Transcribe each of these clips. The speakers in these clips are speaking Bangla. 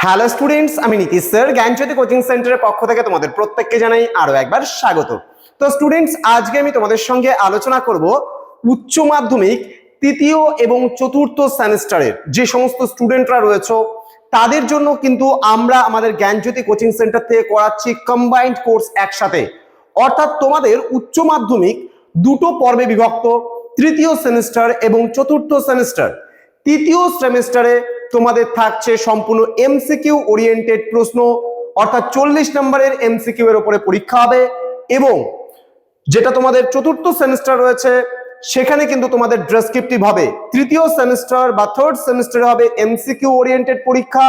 হ্যালো স্টুডেন্টস, আমি নীতিশ স্যার জ্ঞানজ্যোতি কোচিং সেন্টারের পক্ষ থেকে তোমাদের প্রত্যেককে জানাই আরো একবার স্বাগত। তো স্টুডেন্টস, আজকে আমি তোমাদের সঙ্গে আলোচনা করব উচ্চ মাধ্যমিক তৃতীয় এবং চতুর্থ সেমিস্টারের যে সমস্ত স্টুডেন্টরা রয়েছে তাদের জন্য কিন্তু আমরা আমাদের জ্ঞানজ্যোতি কোচিং সেন্টার থেকে করাচ্ছি কম্বাইন্ড কোর্স একসাথে। অর্থাৎ তোমাদের উচ্চ মাধ্যমিক দুটো পর্বে বিভক্ত, তৃতীয় সেমিস্টার এবং চতুর্থ সেমিস্টার। তৃতীয় সেমিস্টারে তোমাদের থাকছে সম্পূর্ণ এমসিকিউ ওরিয়েন্টেড প্রশ্ন, অর্থাৎ 40 নম্বরের এমসিকিউ এর উপরে পরীক্ষা হবে। এবং যেটা তোমাদের চতুর্থ সেমিস্টার রয়েছে সেখানে কিন্তু তোমাদের ডেসক্রিপটিভ হবে। তৃতীয় সেমিস্টার বা থার্ড সেমিস্টারে হবে এমসিকিউ ওরিয়েন্টেড পরীক্ষা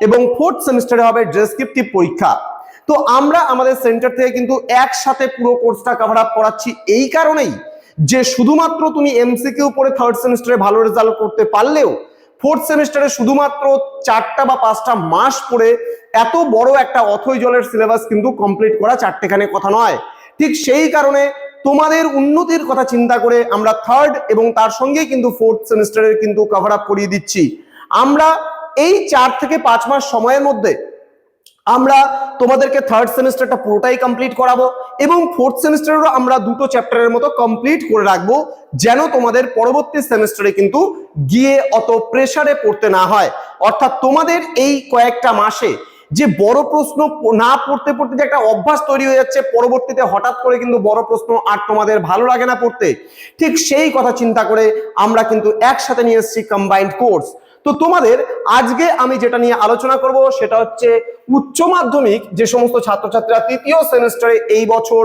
এবং ফোর্থ সেমিস্টারে হবে ডেসক্রিপটিভ পরীক্ষা। তো আমরা আমাদের সেন্টার থেকে কিন্তু একসাথে পুরো কোর্সটা কভার আপ করাচ্ছি এই কারণেই যে শুধুমাত্র তুমি এমসিকিউ পড়ে থার্ড সেমিস্টারে ভালো রেজাল্ট করতে পারলেও ফোর্থ সেমিস্টারে শুধুমাত্র 4টা বা 5টা মাস পড়ে এত বড় একটা অথৈ জলের সিলেবাস কিন্তু কমপ্লিট করা চারটেখানে কথা নয়। ঠিক সেই কারণে তোমাদের উন্নতির কথা চিন্তা করে আমরা থার্ড এবং তার সঙ্গেই কিন্তু ফোর্থ সেমিস্টারের কিন্তু কভার আপ করিয়ে দিচ্ছি। আমরা এই 4 থেকে 5 মাস সময়ের মধ্যে আমরা তোমাদেরকে থার্ড সেমিস্টারটা পুরোটাই কমপ্লিট করাবো এবং ফোর্থ সেমিস্টারেরও আমরা দুটো চ্যাপ্টারের মতো কমপ্লিট করে রাখবো, যেন তোমাদের পরবর্তী সেমিস্টারে কিন্তু গিয়ে অত প্রেসারে পড়তে না হয়। অর্থাৎ তোমাদের এই কয়েকটা মাসে যে বড় প্রশ্ন না পড়তে পড়তে যে একটা অভ্যাস তৈরি হয়ে যাচ্ছে, পরবর্তীতে হঠাৎ করে কিন্তু বড় প্রশ্ন আর তোমাদের ভালো লাগে না পড়তে, ঠিক সেই কথা চিন্তা করে আমরা কিন্তু একসাথে নিয়ে এসেছি কম্বাইন্ড কোর্স। তো তোমাদের আজকে আমি যেটা নিয়ে আলোচনা করব সেটা হচ্ছে উচ্চ মাধ্যমিক যে সমস্ত ছাত্রছাত্রীরা তৃতীয় সেমিস্টারে এই বছর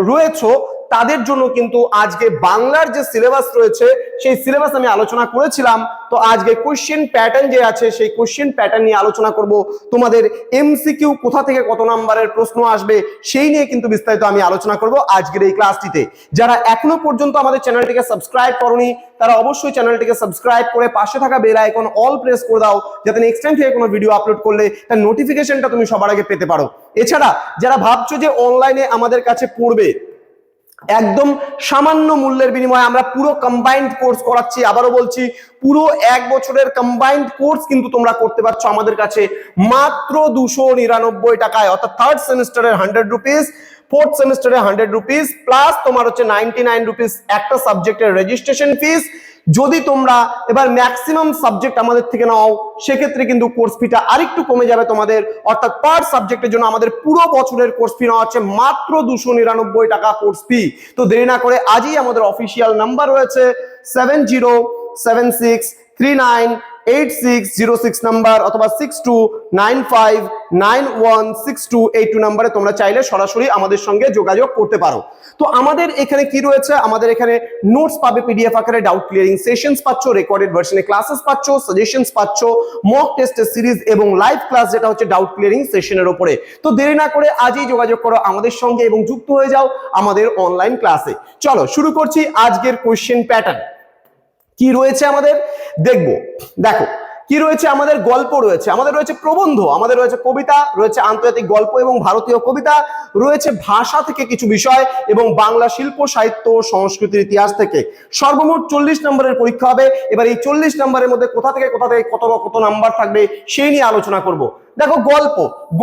রয়েছে তাদের জন্য কিন্তু আজকে বাংলার যে সিলেবাস রয়েছে সেই সিলেবাস আমি আলোচনা করেছিলাম। তো আজকে কোশ্চেন প্যাটার্ন যে আছে সেই কোশ্চেন প্যাটার্ন নিয়ে আলোচনা করব। তোমাদের এমসিকিউ কোথা থেকে কত নাম্বারের প্রশ্ন আসবে সেই নিয়ে কিন্তু বিস্তারিত আমি আলোচনা করব আজকের এই ক্লাসটিতে। যারা এখনো পর্যন্ত আমাদের চ্যানেলটিকে সাবস্ক্রাইব করোনি তারা অবশ্যই চ্যানেলটিকে সাবস্ক্রাইব করে পাশে থাকা বেল আইকন অল প্রেস করে দাও, যাতে নেক্সট টাইম থেকে কোনো ভিডিও আপলোড করলে তার নোটিফিকেশনটা তুমি সবার আগে পেতে পারো। এছাড়া যারা ভাবছো যে অনলাইনে আমাদের কাছে পড়বে, একদম সামান্য মূল্যের বিনিময়ে আমরা পুরো কম্বাইন্ড কোর্স করাচ্ছি। আবারও বলছি, পুরো 1 বছরের কম্বাইন্ড কোর্স কিন্তু তোমরা করতে পারছো আমাদের কাছে মাত্র 299 টাকায়। অর্থাৎ থার্ড সেমিস্টারের 100 রুপিস, ফোর্থ সেমিস্টারে 100 রুপিস প্লাস তোমার হচ্ছে 99 রুপিস একটা সাবজেক্টের রেজিস্ট্রেশন ফিস। যদি তোমরা এবার ম্যাক্সিমাম সাবজেক্ট আমাদের থেকে নাও সেক্ষেত্রে কিন্তু কোর্স ফিটা আরেকটু কমে যাবে তোমাদের। অর্থাৎ পার সাবজেক্টের জন্য আমাদের পুরো বছরের কোর্স ফি নেওয়া হচ্ছে মাত্র 299 টাকা কোর্স ফি। তো দেরি না করে আজই আমাদের অফিসিয়াল নাম্বার রয়েছে 7076398606 নাম্বার অথবা 6295916282 নাম্বারে তোমরা চাইলে সরাসরি আমাদের সঙ্গে যোগাযোগ করতে পারো। তো আমাদের এখানে কি রয়েছে, আমাদের এখানে নোটস পাবে পিডিএফ আকারে, ডাউট ক্লিয়ারিং সেশনস পাচ্ছ, রেকর্ডেড ভার্সনে ক্লাসেস পাচ্ছ, সাজেশনস পাচ্ছ, মক টেস্টের সিরিজ এবং লাইভ ক্লাস যেটা হচ্ছে ডাউট ক্লিয়ারিং সেশনের উপরে। তো দেরি না করে আজই যোগাযোগ করো আমাদের সঙ্গে এবং যুক্ত হয়ে যাও আমাদের অনলাইন ক্লাসে। চলো শুরু করছি আজকের কোশ্চেন প্যাটার্ন। কি রয়েছে আমাদের দেখবো। দেখো কি রয়েছে, আমাদের গল্প রয়েছে, আমাদের রয়েছে প্রবন্ধ, আমাদের রয়েছে কবিতা, রয়েছে আন্তর্জাতিক গল্প এবং ভারতীয় কবিতা, রয়েছে ভাষা থেকে কিছু বিষয় এবং বাংলা শিল্প সাহিত্য সংস্কৃতির ইতিহাস থেকে। সর্বমোট 40 নম্বরের পরীক্ষা হবে। এবার এই 40 নম্বরের মধ্যে কোথা থেকে কত নাম্বার থাকবে সেই নিয়ে আলোচনা করব। দেখো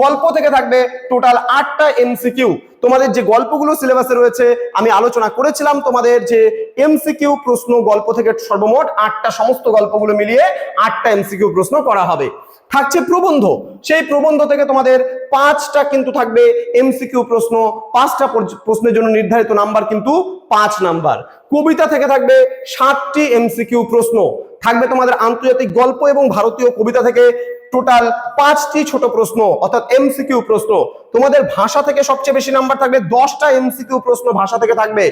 গল্প থেকে থাকবে টোটাল 8টা এমসিকিউ। তোমাদের যে গল্পগুলো সিলেবাসে রয়েছে আমি আলোচনা করেছিলাম, তোমাদের যে এমসিকিউ প্রশ্ন গল্প থেকে সর্বমোট 8টা, সমস্ত গল্পগুলো মিলিয়ে 8টা এমসিকিউ প্রশ্ন করা হবে। থাকছে প্রবন্ধ, সেই প্রবন্ধ থেকে তোমাদের 5টা কিন্তু থাকবে এমসিকিউ প্রশ্ন, 5টা প্রশ্নের জন্য নির্ধারিত নাম্বার কিন্তু 5 নাম্বার। কবিতা থেকে থাকবে 7টি এমসিকিউ প্রশ্ন, থাকবে তোমাদের আন্তর্জাতিক গল্প এবং ভারতীয় কবিতা থেকে টোটাল 5টি ছোট প্রশ্ন অর্থাৎ এমসিকিউ প্রশ্ন। তোমাদের ভাষা থেকে সবচেয়ে বেশি নাম্বার থাকবে, 10টা এমসিকিউ প্রশ্ন ভাষা থেকে থাকবে।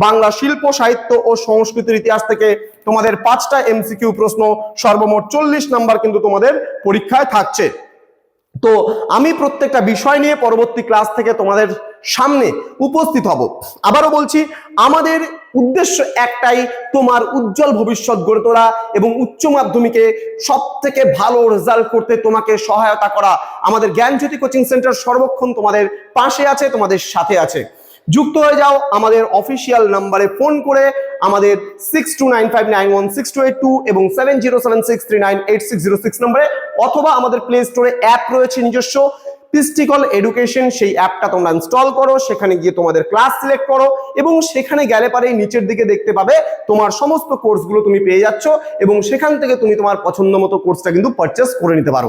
বাংলা শিল্প সাহিত্য ও সংস্কৃতির ইতিহাস থেকে তোমাদের 5টা এমসিকিউ প্রশ্ন, সর্বমোট 40 নাম্বার কিন্তু তোমাদের পরীক্ষায় থাকছে। তো আমি প্রত্যেকটা বিষয় নিয়ে পরবর্তী ক্লাস থেকে তোমাদের সামনে উপস্থিত হব। আবারও বলছি, আমাদের উদ্দেশ্য একটাই, তোমার উজ্জ্বল ভবিষ্যৎ গড়ে তোলা এবং উচ্চ মাধ্যমিকে সব থেকে ভালো রেজাল্ট করতে তোমাকে সহায়তা করা। আমাদের জ্ঞানজ্যোতি কোচিং সেন্টার সর্বক্ষণ তোমাদের পাশে আছে, তোমাদের সাথে আছে। যুক্ত হয়ে যাও আমাদের অফিসিয়াল নাম্বারে ফোন করে, আমাদের 6295916282 এবং 7076398606 নম্বরে, অথবা আমাদের প্লে স্টোরে অ্যাপ রয়েছে নিজস্ব পিস্টিকল এডুকেশন, সেই অ্যাপটা তোমরা ইনস্টল করো, সেখানে গিয়ে তোমাদের ক্লাস সিলেক্ট করো এবং সেখানে গেলে পারে নিচের দিকে দেখতে পাবে তোমার সমস্ত কোর্সগুলো তুমি পেয়ে যাচ্ছ এবং সেখান থেকে তুমি তোমার পছন্দ মতো কোর্সটা কিন্তু পারচেস করে নিতে পারো।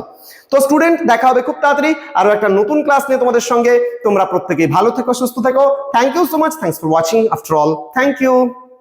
তো স্টুডেন্ট, দেখা হবে খুব তাড়াতাড়ি আরো একটা নতুন ক্লাস নিয়ে তোমাদের সঙ্গে। তোমরা প্রত্যেকেই ভালো থেকো, সুস্থ থেকো। Thank you so much, thanks for watching after all, thank you.